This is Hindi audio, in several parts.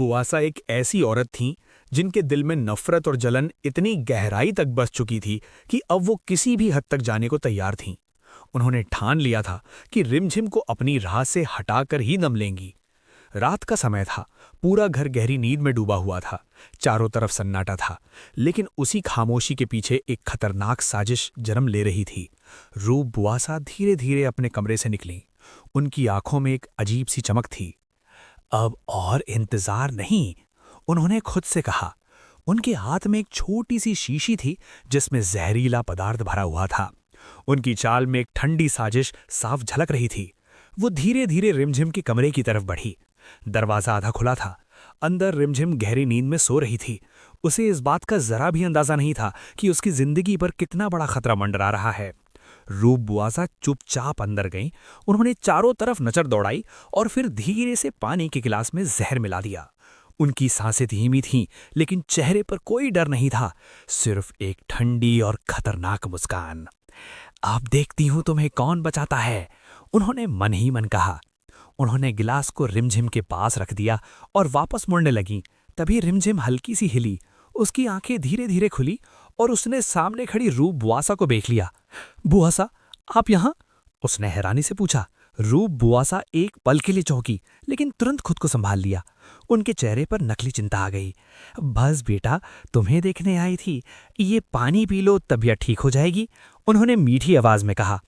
बुआसा एक ऐसी औरत थीं जिनके दिल में नफरत और जलन इतनी गहराई तक बस चुकी थी कि अब वो किसी भी हद तक जाने को तैयार थीं। उन्होंने ठान लिया था कि रिमझिम को अपनी राह से हटाकर ही दम लेंगी। रात का समय था, पूरा घर गहरी नींद में डूबा हुआ था। चारों तरफ सन्नाटा था, लेकिन उसी खामोशी के पीछे एक खतरनाक साजिश जन्म ले रही थी। रूप बुआसा धीरे धीरे अपने कमरे से निकली। उनकी आंखों में एक अजीब सी चमक थी। अब और इंतजार नहीं, उन्होंने खुद से कहा। उनके हाथ में एक छोटी सी शीशी थी जिसमें जहरीला पदार्थ भरा हुआ था। उनकी चाल में एक ठंडी साजिश साफ झलक रही थी। वो धीरे धीरे रिमझिम के कमरे की तरफ बढ़ी। दरवाजा आधा खुला था। अंदर रिमझिम गहरी नींद में सो रही थी। उसे इस बात का जरा भी अंदाजा नहीं था कि उसकी जिंदगी पर कितना बड़ा खतरा मंडरा रहा है। रूप बुआसा चुपचाप अंदर गईं। उन्होंने चारों तरफ नजर दौड़ाई और फिर धीरे से पानी के गिलास में जहर मिला दिया। उनकी सांसें धीमी थीं, लेकिन चेहरे पर कोई डर नहीं था, सिर्फ एक ठंडी और खतरनाक मुस्कान। अब देखती हूं तुम्हें कौन बचाता है, उन्होंने मन ही मन कहा। उन्होंने गिलास को रिमझिम के पास रख दिया और वापस मुड़ने लगीं। तभी रिमझिम हल्की सी हिली। उसकी आंखें धीरे धीरे खुली और उसने सामने खड़ी रूप बुआसा को देख लिया। बुआसा, आप यहाँ? उसने हैरानी से पूछा। रूप बुआसा एक पल के लिए चौंकी, लेकिन तुरंत खुद को संभाल लिया। उनके चेहरे पर नकली चिंता आ गई। बस बेटा, तुम्हें देखने आई थी। ये पानी पी लो, तबीयत ठीक हो जाएगी, उन्होंने मीठी आवाज में कहा।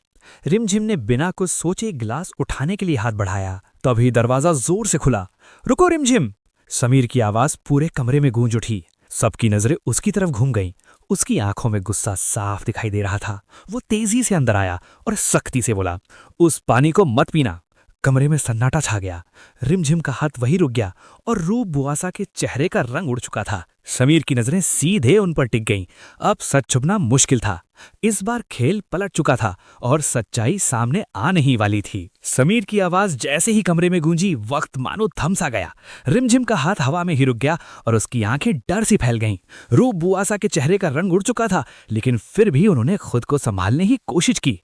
रिमझिम ने बिना कुछ सोचे गिलास उठाने के लिए हाथ बढ़ाया। तभी दरवाजा जोर से खुला। रुको रिमझिम, समीर की आवाज पूरे कमरे में गूंज उठी। सबकी नजरें उसकी तरफ घूम गईं। उसकी आंखों में गुस्सा साफ दिखाई दे रहा था। वो तेजी से अंदर आया और सख्ती से बोला, उस पानी को मत पीना। कमरे में सन्नाटा छा गया। रिमझिम का हाथ वहीं रुक गया और रूप बुआसा के चेहरे का रंग उड़ चुका था। समीर की नजरें सीधे उन पर टिक गईं। अब सच छुपना मुश्किल था। इस बार खेल पलट चुका था और सच्चाई सामने आ नहीं वाली थी। समीर की आवाज जैसे ही कमरे में गूंजी, वक्त मानो थम सा गया। रिमझिम का हाथ हवा में ही रुक गया और उसकी आंखें डर सी फैल गईं। रूप बुआसा के चेहरे का रंग उड़ चुका था, लेकिन फिर भी उन्होंने खुद को संभालने की कोशिश की।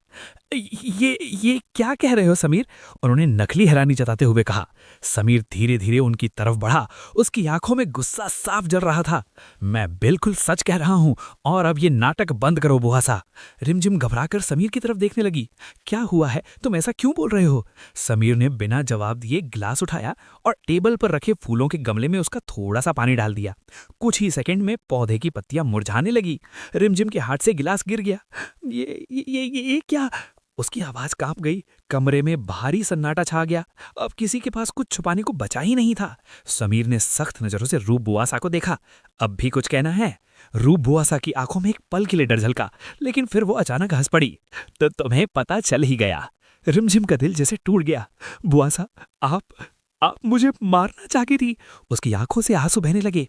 ये क्या कह रहे हो समीर, उन्होंने नकली हैरानी जताते हुए कहा। समीर धीरे धीरे उनकी तरफ बढ़ा। उसकी आंखों में गुस्सा साफ जल रहा था। मैं बिल्कुल सच कह रहा हूं और अब ये नाटक बंद करो बुआसा। रिमझिम घबराकर समीर की तरफ देखने लगी। क्या हुआ है, तुम ऐसा क्यों बोल रहे हो? समीर ने बिना जवाब दिए गिलास उठाया और टेबल पर रखे फूलों के गमले में उसका थोड़ा सा पानी डाल दिया। कुछ ही सेकंड में पौधे की पत्तियां मुरझाने लगी। रिमझिम के हाथ से गिलास गिर गया। ये क्या? उसकी आवाज कांप गई। कमरे में भारी सन्नाटा छा गया। अब किसी के पास कुछ छुपाने को बचा ही नहीं था। समीर ने सख्त नजरों से रूप बुआसा को देखा। अब भी कुछ कहना है? रूप बुआसा की आंखों में एक पल के लिए डर झलका, लेकिन फिर वो अचानक हंस पड़ी। तो तुम्हें पता चल ही गया। रिमझिम का दिल जैसे टूट गया। बुआसा, आप मुझे मारना चाहती थी, उसकी आंखों से आंसू बहने लगे।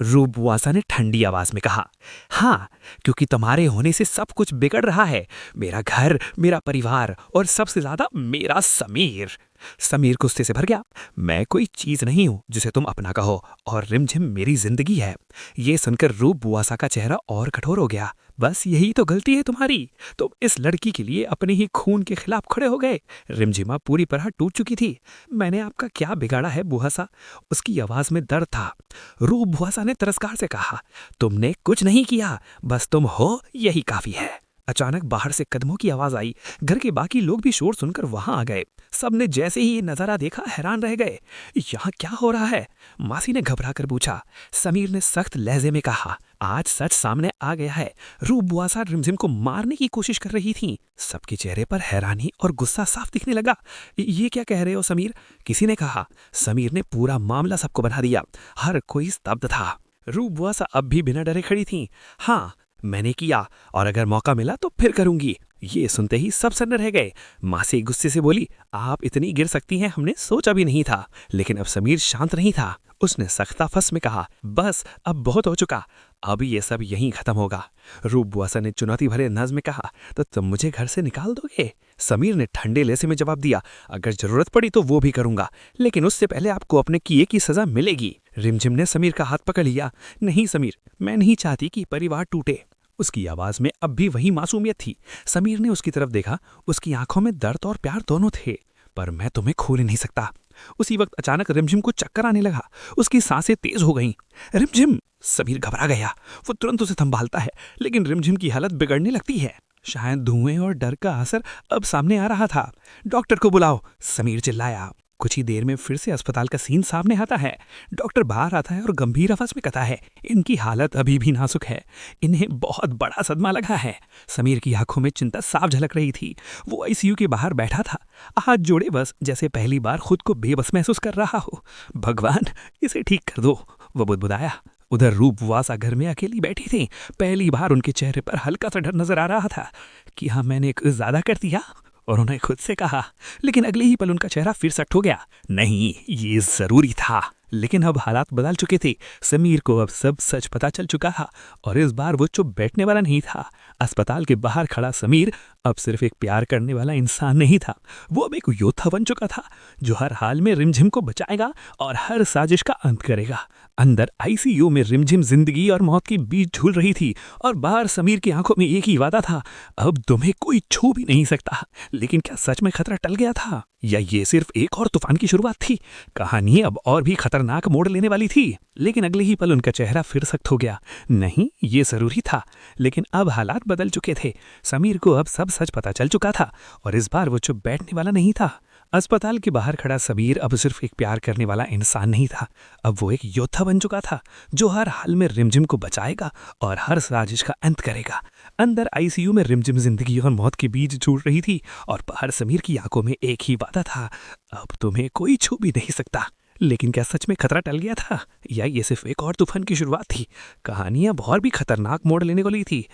रूप बुआसा ने ठंडी आवाज में कहा, हाँ, क्योंकि तुम्हारे होने से सब कुछ बिगड़ रहा है। मेरा घर, मेरा परिवार और सबसे ज्यादा मेरा समीर। समीर गुस्से से भर गया। मैं कोई चीज नहीं हूं जिसे तुम अपना कहो, और रिमझिम मेरी जिंदगी है। ये सुनकर रूप बुआसा का चेहरा और कठोर हो गया। बस यही तो गलती है तुम्हारी। तुम इस लड़की के लिए अपने ही खून के खिलाफ खड़े हो गए। रिमझिमा पूरी तरह टूट चुकी थी। मैंने आपका क्या बिगाड़ा है बुआसा? उसकी आवाज में दर्द था। रूप बुआसा ने तिरस्कार से कहा, तुमने कुछ नहीं किया, बस तुम हो, यही काफी है। अचानक बाहर से कदमों की आवाज आई। घर के बाकी लोग भी शोर सुनकर वहां आ गए। सबने जैसे ही ये नजारा देखा हैरान रह गए। यहाँ क्या हो रहा है? मासी ने घबरा कर पूछा। समीर ने सख्त लहजे में कहा, आज सच सामने आ गया है। रूप बुआसा रिमझिम को मारने की कोशिश कर रही थी। सबके चेहरे पर हैरानी और गुस्सा साफ दिखने लगा। ये क्या कह रहे हो समीर? किसी ने कहा। समीर ने पूरा मामला सबको बता दिया। हर कोई स्तब्ध था। रूप बुआसा अब भी बिना डरे खड़ी थी। हाँ, मैंने किया, और अगर मौका मिला तो फिर करूंगी। ये सुनते ही सब सन्न रह गए। मासी गुस्से से बोली, आप इतनी गिर सकती हैं, हमने सोचा भी नहीं था। लेकिन अब समीर शांत नहीं था। उसने सख्ता फस में कहा, बस अब बहुत हो चुका, अब ये सब यहीं खत्म होगा। रूप बुआसा ने चुनौती भरे अंदाज में कहा, तो तुम मुझे घर से निकाल दोगे? समीर ने ठंडे लहजे में जवाब दिया, अगर जरूरत पड़ी तो वो भी करूंगा, लेकिन उससे पहले आपको अपने किए की सजा मिलेगी। रिमझिम ने समीर का हाथ पकड़ लिया। नहीं समीर, मैं नहीं चाहती कि परिवार टूटे। उसकी आवाज में अब भी वही मासूमियत थी। समीर ने उसकी तरफ देखा। उसकी आंखों में दर्द और प्यार दोनों थे। पर मैं तुम्हें खोल नहीं सकता। उसी वक्त अचानक रिमझिम को चक्कर आने लगा। उसकी सांसें तेज हो गईं। रिमझिम! समीर घबरा गया। वो तुरंत उसे संभालता है, लेकिन रिमझिम की हालत बिगड़ने लगती है। शायद धुएं और डर का असर अब सामने आ रहा था। डॉक्टर को बुलाओ, समीर चिल्लाया। कुछ ही देर में फिर से अस्पताल का सीन सामने आता है। डॉक्टर बाहर आता है और गंभीर आवाज में कहता है, इनकी हालत अभी भी नाजुक है, इन्हें बहुत बड़ा सदमा लगा है। समीर की आंखों में चिंता साफ झलक रही थी। वो आईसीयू के बाहर बैठा था, हाथ जोड़े बस, जैसे पहली बार खुद को बेबस महसूस कर रहा हो। भगवान, इसे ठीक कर दो, वो बुदबुदाया। उधर रूपवासा घर में अकेली बैठी थी। पहली बार उनके चेहरे पर हल्का सा डर नजर आ रहा था कि हाँ, मैंने कुछ ज्यादा कर दिया, और उन्हें खुद से कहा। लेकिन अगले ही पल उनका चेहरा फिर सख्त हो गया। नहीं, ये जरूरी था। लेकिन अब हालात बदल चुके थे। समीर को अब सब सच पता चल चुका था, और इस बार वो चुप बैठने वाला नहीं था। अस्पताल के बाहर खड़ा समीर अब सिर्फ एक प्यार करने वाला इंसान नहीं था, वो अब एक योद्धा बन चुका था, जो हर हाल में रिमझिम को बचाएगा और हर साजिश का अंत करेगा। अंदर आईसीयू में रिमझिम जिंदगी और मौत के बीच झूल रही थी, और बाहर समीर की आंखों में एक ही वादा था, अब तुम्हें कोई छू भी नहीं सकता। लेकिन क्या सच में खतरा टल गया था, या ये सिर्फ एक और तूफान की शुरुआत थी? कहानी अब और भी खतरनाक मोड़ लेने वाली थी। लेकिन अगले ही पल उनका चेहरा फिर सख्त हो गया। नहीं, ये जरूरी था। लेकिन अब हालात बदल चुके थे। समीर को अब सब सच पता चल चुका था, और इस बार वो चुप बैठने वाला नहीं था। अस्पताल के बाहर खड़ा समीर अब सिर्फ एक प्यार करने वाला इंसान नहीं था, अब वो एक योद्धा बन चुका था, जो हर हाल में रिमझिम को बचाएगा और हर साजिश का अंत करेगा। अंदर आईसीयू में रिमझिम जिंदगी और मौत के बीच झूल रही थी, और बाहर समीर की आंखों में एक ही वादा था, अब तुम्हें कोई छू भी नहीं सकता। लेकिन क्या सच में खतरा टल गया था, या ये सिर्फ एक और तूफान की शुरुआत थी? कहानी अब और भी खतरनाक मोड़ लेने वाली थी।